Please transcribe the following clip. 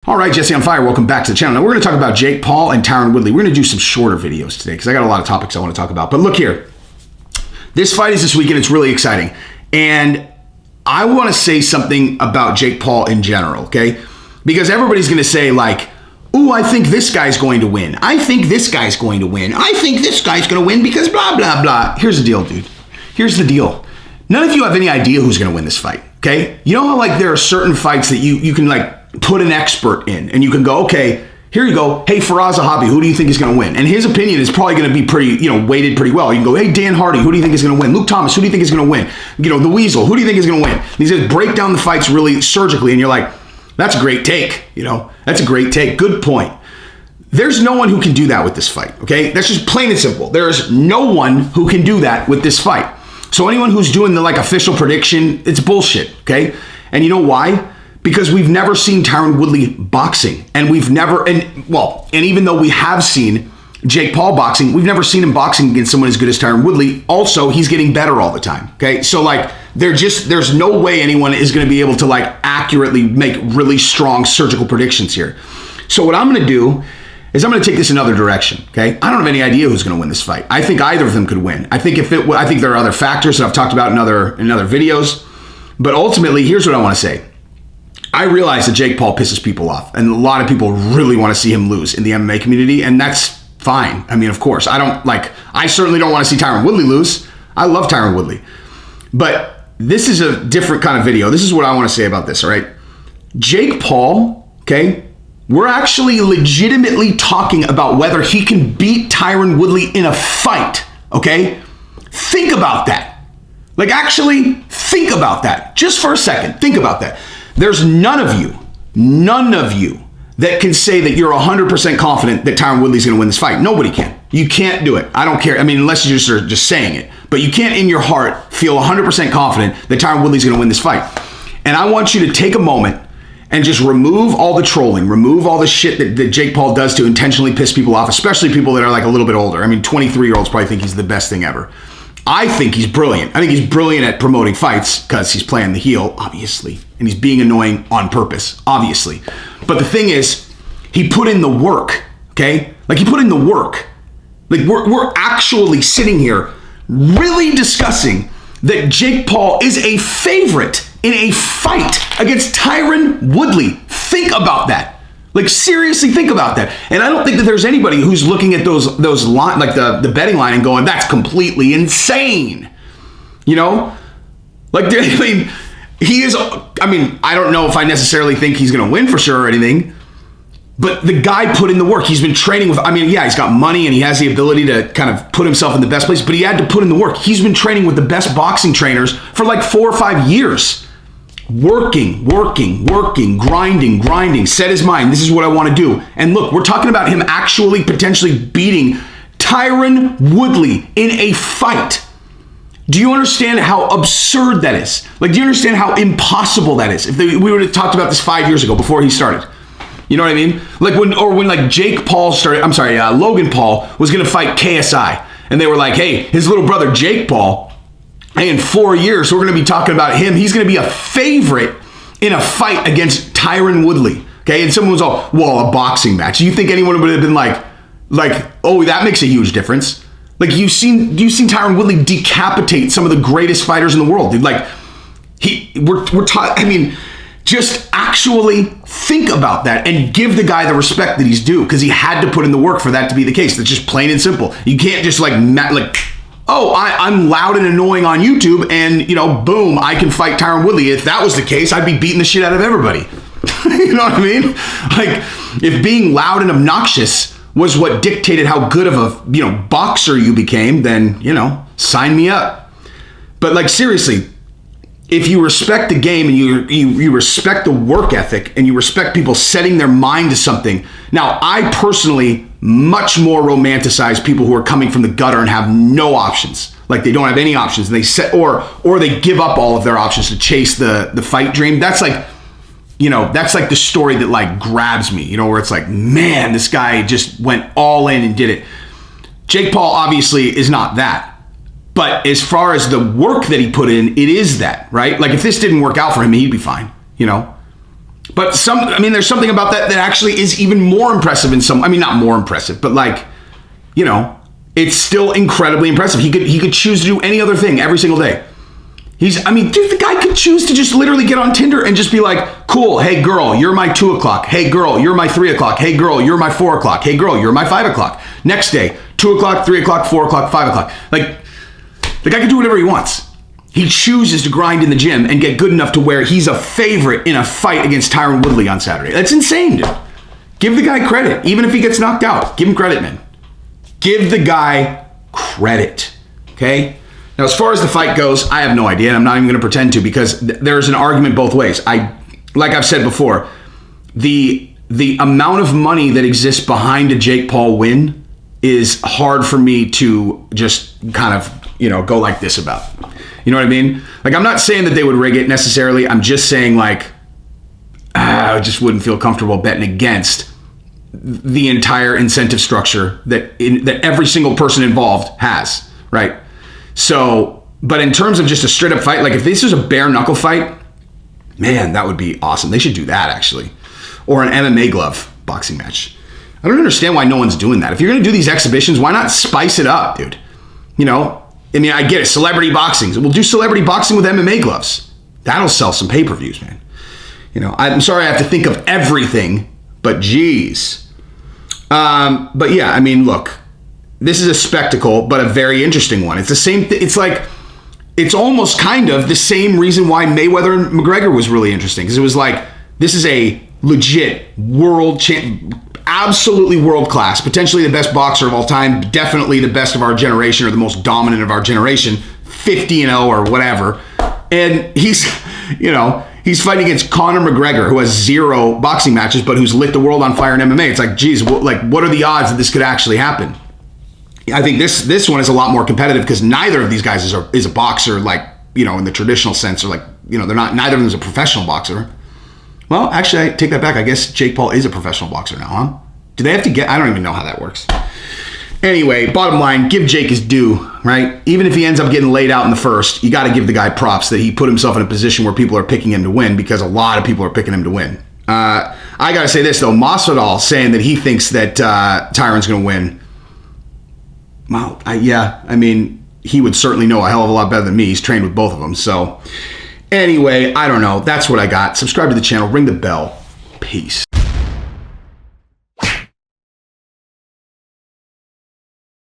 All right, Jesse on Fire, welcome back to the channel. Now we're going to talk about Jake Paul and Tyron Woodley. We're going to do some shorter videos today because I got a lot of topics I want to talk about. But look here, this fight is this weekend. It's really exciting. And I want to say something about Jake Paul in general, okay? Because everybody's going to say like, ooh, I think this guy's going to win. I think this guy's going to win. I think this guy's going to win because blah, blah, blah. Here's the deal, dude. Here's the deal. None of you have any idea who's going to win this fight, okay? You know how like there are certain fights that you can like put an expert in and you can go, okay, here you go. Hey, Faraz Zahabi, who do you think is going to win? And his opinion is probably going to be pretty, weighted pretty well. You can go, hey, Dan Hardy, who do you think is going to win? Luke Thomas, who do you think is going to win? The Weasel, who do you think is going to win? These guys break down the fights really surgically and you're like, that's a great take, That's a great take. Good point. There's no one who can do that with this fight, okay? That's just plain and simple. There is no one who can do that with this fight. So anyone who's doing the official prediction, it's bullshit, okay? And you know why? Because we've never seen Tyron Woodley boxing. And even though we have seen Jake Paul boxing, we've never seen him boxing against someone as good as Tyron Woodley. Also, he's getting better all the time, okay? So there's no way anyone is going to be able to accurately make really strong surgical predictions here. So what I'm going to do is I'm going to take this another direction, okay? I don't have any idea who's going to win this fight. I think either of them could win. I think there are other factors that I've talked about in other videos. But ultimately, here's what I want to say. I realize that Jake Paul pisses people off, and a lot of people really want to see him lose in the MMA community, and that's fine. I mean, of course, I certainly don't want to see Tyron Woodley lose. I love Tyron Woodley. But this is a different kind of video. This is what I want to say about this, all right? Jake Paul, okay? We're actually legitimately talking about whether he can beat Tyron Woodley in a fight, okay? Think about that. Actually think about that. Just for a second, think about that. There's none of you that can say that you're 100% confident that Tyron Woodley's going to win this fight. Nobody can. You can't do it. I don't care. I mean, unless you just are just saying it. But you can't in your heart feel 100% confident that Tyron Woodley's going to win this fight. And I want you to take a moment and just remove all the trolling, remove all the shit that Jake Paul does to intentionally piss people off, especially people that are a little bit older. I mean, 23-year-olds probably think he's the best thing ever. I think he's brilliant. I think he's brilliant at promoting fights because he's playing the heel, obviously. And he's being annoying on purpose, obviously. But the thing is, he put in the work, okay? He put in the work. We're actually sitting here really discussing that Jake Paul is a favorite in a fight against Tyron Woodley. Think about that. Seriously, think about that. And I don't think that there's anybody who's looking at those line, the betting line and going, that's completely insane. He is, I don't know if I necessarily think he's going to win for sure or anything, but the guy put in the work. He's been training with, he's got money and he has the ability to kind of put himself in the best place, but he had to put in the work. He's been training with the best boxing trainers for 4 or 5 years. Working, grinding, set his mind. This is what I want to do. And look, we're talking about him actually potentially beating Tyron Woodley in a fight. Do you understand how absurd that is? Do you understand how impossible that is? If we would have talked about this 5 years ago before he started. You know what I mean? When Jake Paul started, Logan Paul was going to fight KSI. And they were like, hey, his little brother Jake Paul, in 4 years, we're going to be talking about him. He's going to be a favorite in a fight against Tyron Woodley. Okay, and someone was all, well, a boxing match. You think anyone would have been like, oh, that makes a huge difference? You've seen Tyron Woodley decapitate some of the greatest fighters in the world, dude. Just actually think about that and give the guy the respect that he's due, because he had to put in the work for that to be the case. That's just plain and simple. You can't just I'm loud and annoying on YouTube and, boom, I can fight Tyron Woodley. If that was the case, I'd be beating the shit out of everybody. You know what I mean? If being loud and obnoxious was what dictated how good of a, boxer you became, then, sign me up. But seriously, if you respect the game and you respect the work ethic and you respect people setting their mind to something. Now, I personally much more romanticize people who are coming from the gutter and have no options. They don't have any options. And they set or they give up all of their options to chase the fight dream. That's that's the story that grabs me, where it's man, this guy just went all in and did it. Jake Paul obviously is not that. But as far as the work that he put in, it is that, right? If this didn't work out for him, he'd be fine, But there's something about that actually is even more impressive in some, not more impressive, but like, it's still incredibly impressive. He could choose to do any other thing every single day. Dude, the guy could choose to just literally get on Tinder and just be like, cool, hey girl, you're my 2 o'clock. Hey girl, you're my 3 o'clock. Hey girl, you're my 4 o'clock. Hey girl, you're my 5 o'clock. Next day, 2 o'clock, 3 o'clock, 4 o'clock, 5 o'clock. Like, the guy can do whatever he wants. He chooses to grind in the gym and get good enough to where he's a favorite in a fight against Tyron Woodley on Saturday. That's insane, dude. Give the guy credit. Even if he gets knocked out, give him credit, man. Give the guy credit, okay? Now, as far as the fight goes, I have no idea, and I'm not even going to pretend to, because there's an argument both ways. Like I've said before, the amount of money that exists behind a Jake Paul win is hard for me to just kind of, go like this about. You know what I mean? Like, I'm not saying that they would rig it necessarily. I'm just saying, like, I just wouldn't feel comfortable betting against the entire incentive structure that every single person involved has, right? So, but in terms of just a straight up fight, like if this was a bare knuckle fight, man, that would be awesome. They should do that, actually. Or an MMA glove boxing match. I don't understand why no one's doing that. If you're going to do these exhibitions, why not spice it up, dude? I get it, celebrity boxing. We'll do celebrity boxing with MMA gloves. That'll sell some pay-per-views, man. I'm sorry I have to think of everything, but geez. But yeah, look, this is a spectacle, but a very interesting one. It's the same. It's almost kind of the same reason why Mayweather and McGregor was really interesting, because it was like, this is a legit world champ, absolutely world class, potentially the best boxer of all time, definitely the best of our generation, or the most dominant of our generation, 50-0 or whatever. And he's fighting against Conor McGregor, who has 0 boxing matches, but who's lit the world on fire in MMA. It's like, geez, what are the odds that this could actually happen? I think this one is a lot more competitive, because neither of these guys is a boxer, like, in the traditional sense, or like, neither of them is a professional boxer. Well, actually, I take that back. I guess Jake Paul is a professional boxer now, huh? Do they have to I don't even know how that works. Anyway, bottom line, give Jake his due, right? Even if he ends up getting laid out in the first, you got to give the guy props that he put himself in a position where people are picking him to win, because a lot of people are picking him to win. I got to say this, though. Masvidal saying that he thinks that Tyron's going to win. Well, he would certainly know a hell of a lot better than me. He's trained with both of them. So anyway, I don't know. That's what I got. Subscribe to the channel. Ring the bell. Peace.